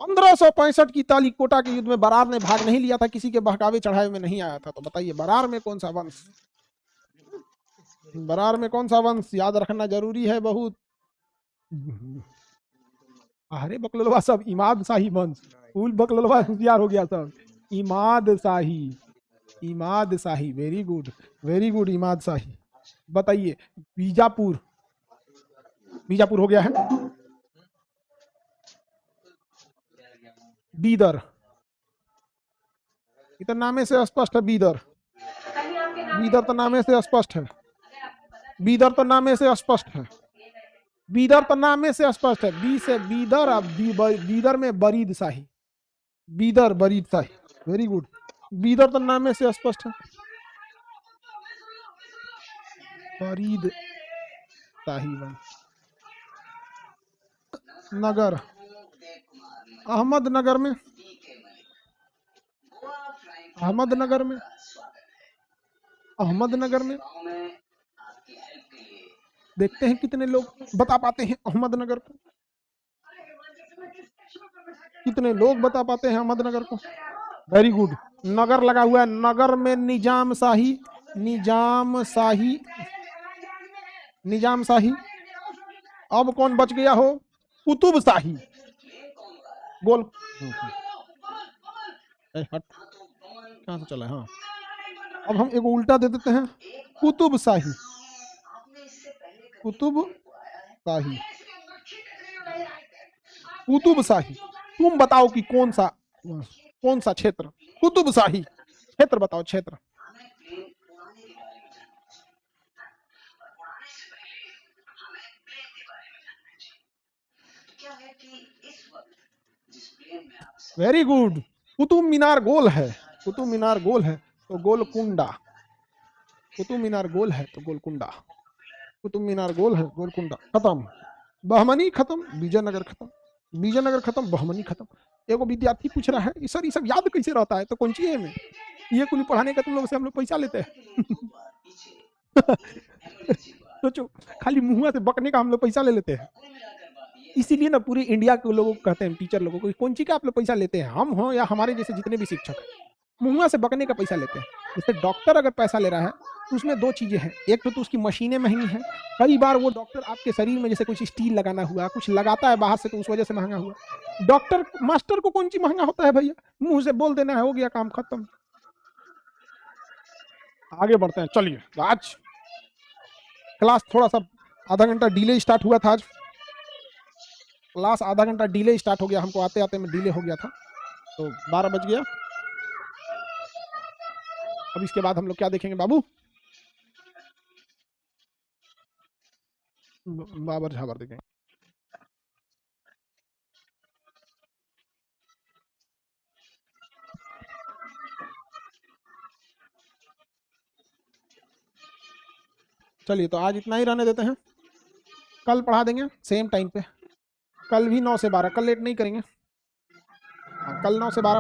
1565 की तालीकोटा के युद्ध में बरार ने भाग नहीं लिया था, किसी के बहकावे चढ़ावे में नहीं आया था। तो बताइए बरार में कौन सा वंश, बरार में कौन सा वंश? याद रखना जरूरी है बहुत। अरे बकललवा सब इमाद शाही वंश, फूल बकललवा होशियार हो गया सब। Imad Shahi, Imad Shahi, very good, very good, Imad Shahi. बताइए बीजापुर, बीजापुर हो गया है। बीदर, इतना नामे से स्पष्ट है बीदर, बीदर तो नामे से स्पष्ट है, बीदर तो नामे से स्पष्ट है, बीदर तो नामे से स्पष्ट है। बी से बीदर, अब बीदर में बरीद शाही, बीदर बरीद शाही, वेरी गुड। बीदर तो नामे से स्पष्ट है, बरीद शाही वंश। नगर, अहमदनगर में, अहमदनगर में, अहमदनगर में देखते हैं कितने लोग बता पाते हैं अहमदनगर को, कितने लोग बता पाते हैं अहमदनगर को। वेरी गुड, नगर लगा हुआ है, नगर में निजाम शाही, निजाम शाही, निजाम शाही। अब कौन बच गया हो? कुतुब शाही, गोल, हट, कहां से चला है? हाँ, अब हम एक उल्टा दे देते हैं, कुतुब शाही, कुतुब शाही, कुतुब शाही। तुम बताओ कि कौन सा क्षेत्र? कुतुब शाही क्षेत्र बताओ, क्षेत्र। वेरी गुड, कुतुब मीनार गोल है, कुतुब मीनार गोल है तो गोलकुंडा, कुतुब मीनार गोल है तो गोलकुंडा, कुतुब मीनार गोल है, गोलकुंडा। खत्म, बहमनी खत्म, विजयनगर खत्म, विजयनगर खत्म, बहमनी खत्म। एगो विद्यार्थी पूछ रहा है सर ये सब याद कैसे रहता है? तो कौन सी है में ये कुल पढ़ाने का तुम लोग से हम लोग पैसा लेते हैं? सोचो, खाली मुंह से बकने का हम लोग पैसा ले लेते हैं। इसीलिए ना पूरे इंडिया के लोगों को कहते हैं, टीचर लोगों को, कौन सी का आप लोग पैसा लेते हैं? हम हो या हमारे जैसे जितने भी शिक्षक, मुंह से बकने का पैसा लेते हैं। जैसे डॉक्टर अगर पैसा ले रहा है तो उसमें दो चीजें हैं, एक तो उसकी मशीनें महंगी हैं, कई बार वो डॉक्टर आपके शरीर में जैसे कुछ स्टील लगाना हुआ, कुछ लगाता है बाहर से, तो उस वजह से महंगा हुआ। डॉक्टर, मास्टर को कौन सी महंगा होता है भैया? मुंह से बोल देना है, हो गया काम खत्म। आगे बढ़ते हैं, चलिए। आज क्लास थोड़ा सा आधा घंटा डिले स्टार्ट हुआ था, आज क्लास आधा घंटा डिले स्टार्ट हो गया, हमको आते आते में डिले हो गया था, तो 12 बज गया। अब इसके बाद हम लोग क्या देखेंगे बाबू? बाबर झाबर देखेंगे। चलिए, तो आज इतना ही रहने देते हैं, कल पढ़ा देंगे सेम टाइम पे, कल भी 9 से 12, कल लेट नहीं करेंगे, कल 9 से 12।